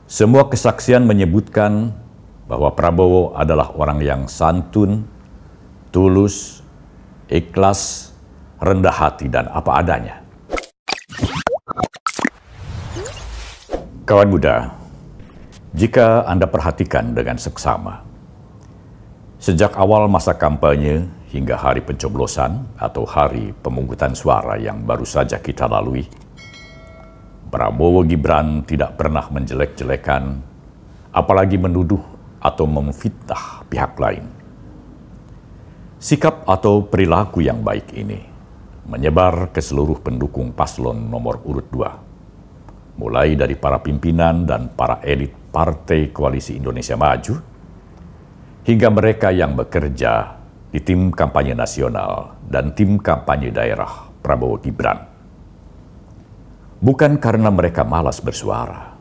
Semua kesaksian menyebutkan bahwa Prabowo adalah orang yang santun, tulus, ikhlas, rendah hati, dan apa adanya. Kawan muda, jika Anda perhatikan dengan seksama, sejak awal masa kampanye hingga hari pencoblosan atau hari pemungutan suara yang baru saja kita lalui, Prabowo Gibran tidak pernah menjelek-jelekan, apalagi menuduh atau memfitnah pihak lain. Sikap atau perilaku yang baik ini menyebar ke seluruh pendukung paslon nomor urut 2, mulai dari para pimpinan dan para elit Partai Koalisi Indonesia Maju, hingga mereka yang bekerja di tim kampanye nasional dan tim kampanye daerah Prabowo Gibran. Bukan karena mereka malas bersuara,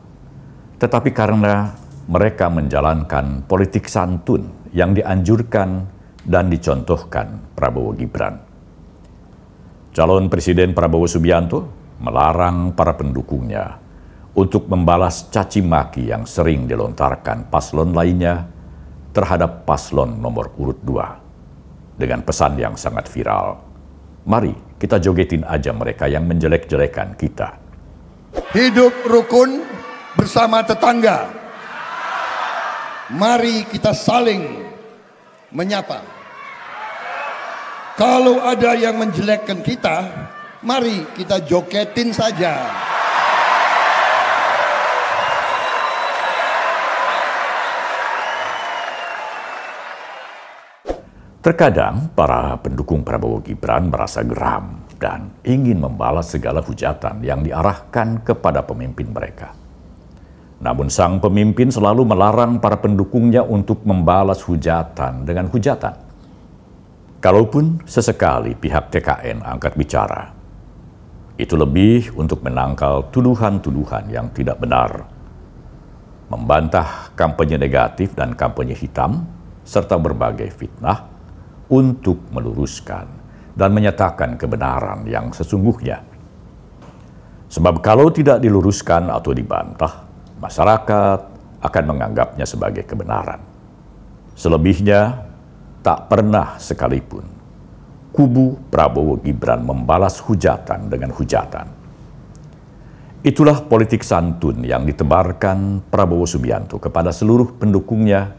tetapi karena mereka menjalankan politik santun yang dianjurkan dan dicontohkan Prabowo Gibran. Calon Presiden Prabowo Subianto melarang para pendukungnya untuk membalas caci maki yang sering dilontarkan paslon lainnya terhadap paslon nomor urut 2 dengan pesan yang sangat viral. Mari kita jogetin aja mereka yang menjelek-jelekan kita. Hidup rukun bersama tetangga. Mari kita saling menyapa. Kalau ada yang menjelekkan kita, mari kita jogetin saja. Terkadang para pendukung Prabowo Gibran merasa geram dan ingin membalas segala hujatan yang diarahkan kepada pemimpin mereka. Namun sang pemimpin selalu melarang para pendukungnya untuk membalas hujatan dengan hujatan. Kalaupun sesekali pihak TKN angkat bicara, itu lebih untuk menangkal tuduhan-tuduhan yang tidak benar, membantah kampanye negatif dan kampanye hitam, serta berbagai fitnah untuk meluruskan dan menyatakan kebenaran yang sesungguhnya. Sebab kalau tidak diluruskan atau dibantah, masyarakat akan menganggapnya sebagai kebenaran. Selebihnya, tak pernah sekalipun kubu Prabowo Gibran membalas hujatan dengan hujatan. Itulah politik santun yang ditebarkan Prabowo Subianto kepada seluruh pendukungnya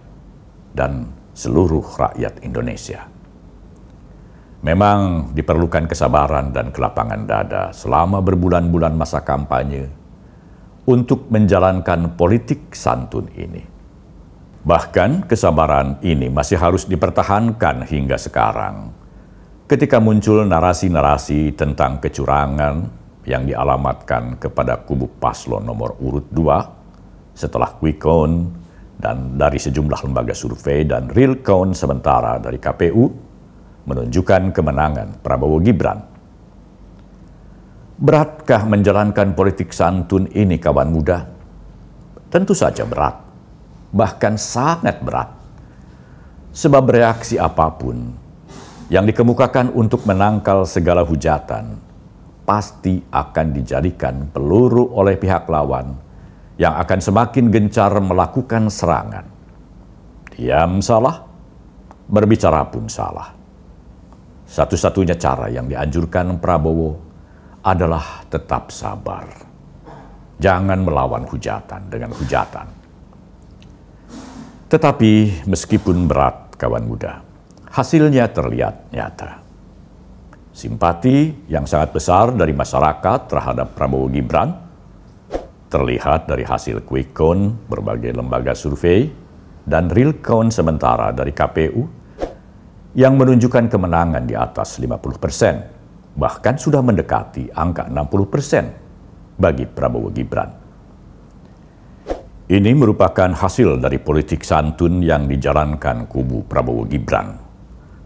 dan seluruh rakyat Indonesia. Memang diperlukan kesabaran dan kelapangan dada selama berbulan-bulan masa kampanye untuk menjalankan politik santun ini. Bahkan kesabaran ini masih harus dipertahankan hingga sekarang, ketika muncul narasi-narasi tentang kecurangan yang dialamatkan kepada kubu paslon nomor urut 2 setelah quick count dan dari sejumlah lembaga survei dan real count sementara dari KPU menunjukkan kemenangan Prabowo Gibran. Beratkah menjalankan politik santun ini, kawan muda? Tentu saja berat, bahkan sangat berat. Sebab reaksi apapun yang dikemukakan untuk menangkal segala hujatan pasti akan dijadikan peluru oleh pihak lawan yang akan semakin gencar melakukan serangan. Diam salah, berbicara pun salah. Satu-satunya cara yang dianjurkan Prabowo adalah tetap sabar. Jangan melawan hujatan dengan hujatan. Tetapi meskipun berat, kawan muda, hasilnya terlihat nyata. Simpati yang sangat besar dari masyarakat terhadap Prabowo Gibran terlihat dari hasil quick count berbagai lembaga survei dan real count sementara dari KPU yang menunjukkan kemenangan di atas 50%, bahkan sudah mendekati angka 60% bagi Prabowo Gibran. Ini merupakan hasil dari politik santun yang dijalankan kubu Prabowo Gibran.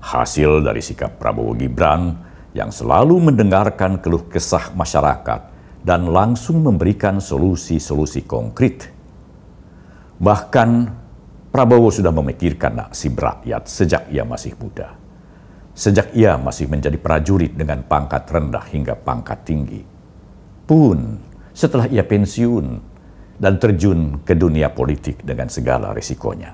Hasil dari sikap Prabowo Gibran yang selalu mendengarkan keluh kesah masyarakat dan langsung memberikan solusi-solusi konkret. Bahkan Prabowo sudah memikirkan nasib rakyat sejak ia masih muda. Sejak ia masih menjadi prajurit dengan pangkat rendah hingga pangkat tinggi. Pun setelah ia pensiun dan terjun ke dunia politik dengan segala risikonya.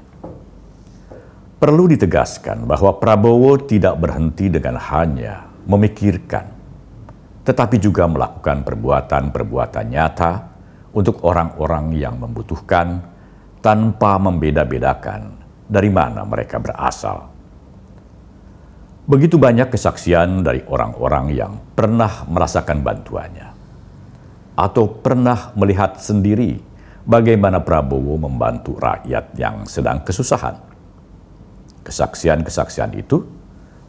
Perlu ditegaskan bahwa Prabowo tidak berhenti dengan hanya memikirkan, tetapi juga melakukan perbuatan-perbuatan nyata untuk orang-orang yang membutuhkan tanpa membeda-bedakan dari mana mereka berasal. Begitu banyak kesaksian dari orang-orang yang pernah merasakan bantuannya atau pernah melihat sendiri bagaimana Prabowo membantu rakyat yang sedang kesusahan. Kesaksian-kesaksian itu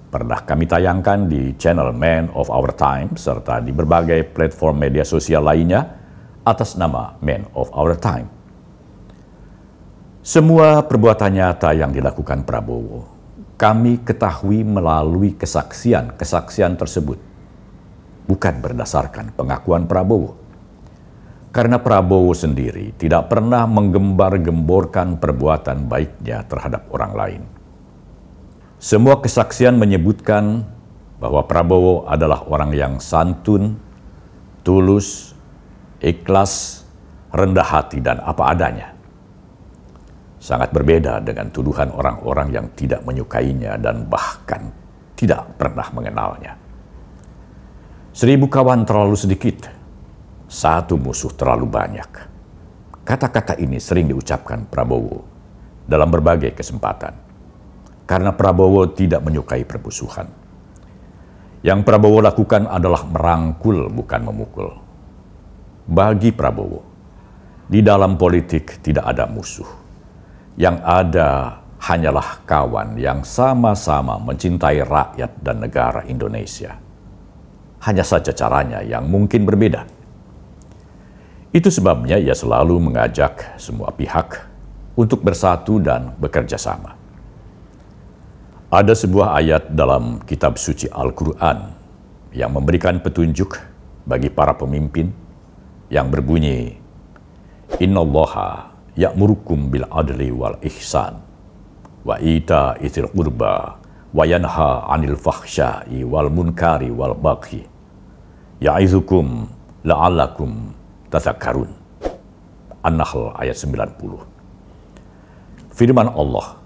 pernah kami tayangkan di channel Man of Our Time serta di berbagai platform media sosial lainnya atas nama Man of Our Time. Semua perbuatan nyata yang dilakukan Prabowo, kami ketahui melalui kesaksian-kesaksian tersebut, bukan berdasarkan pengakuan Prabowo. Karena Prabowo sendiri tidak pernah menggembar-gemborkan perbuatan baiknya terhadap orang lain. Semua kesaksian menyebutkan bahwa Prabowo adalah orang yang santun, tulus, ikhlas, rendah hati, dan apa adanya. Sangat berbeda dengan tuduhan orang-orang yang tidak menyukainya dan bahkan tidak pernah mengenalnya. 1000 kawan terlalu sedikit, satu musuh terlalu banyak. Kata-kata ini sering diucapkan Prabowo dalam berbagai kesempatan. Karena Prabowo tidak menyukai permusuhan. Yang Prabowo lakukan adalah merangkul, bukan memukul. Bagi Prabowo, di dalam politik tidak ada musuh. Yang ada hanyalah kawan yang sama-sama mencintai rakyat dan negara Indonesia. Hanya saja caranya yang mungkin berbeda. Itu sebabnya ia selalu mengajak semua pihak untuk bersatu dan bekerja sama. Ada sebuah ayat dalam kitab suci Al-Quran yang memberikan petunjuk bagi para pemimpin yang berbunyi, Innallaha ya'murukum bil adli wal ihsan wa ita'izil qurba wa yanha 'anil fahsya'i wal munkari wal baghi ya'izukum la'allakum tadzakkarun. An-Nahl ayat 90. Firman Allah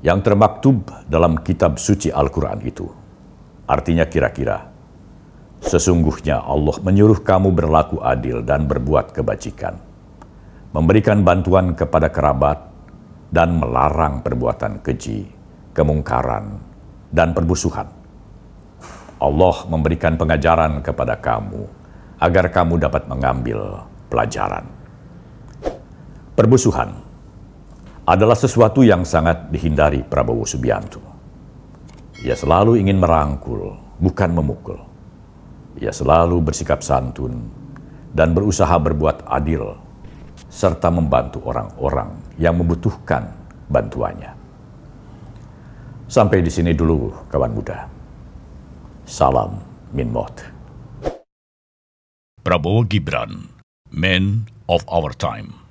yang termaktub dalam kitab suci Al-Quran itu artinya kira-kira, sesungguhnya Allah menyuruh kamu berlaku adil dan berbuat kebajikan, memberikan bantuan kepada kerabat, dan melarang perbuatan keji, kemungkaran, dan permusuhan. Allah memberikan pengajaran kepada kamu agar kamu dapat mengambil pelajaran. Permusuhan adalah sesuatu yang sangat dihindari Prabowo Subianto. Ia selalu ingin merangkul, bukan memukul. Ia selalu bersikap santun dan berusaha berbuat adil, serta membantu orang-orang yang membutuhkan bantuannya. Sampai di sini dulu, kawan muda. Salam min Mot. Prabowo Gibran, Man of Our Time.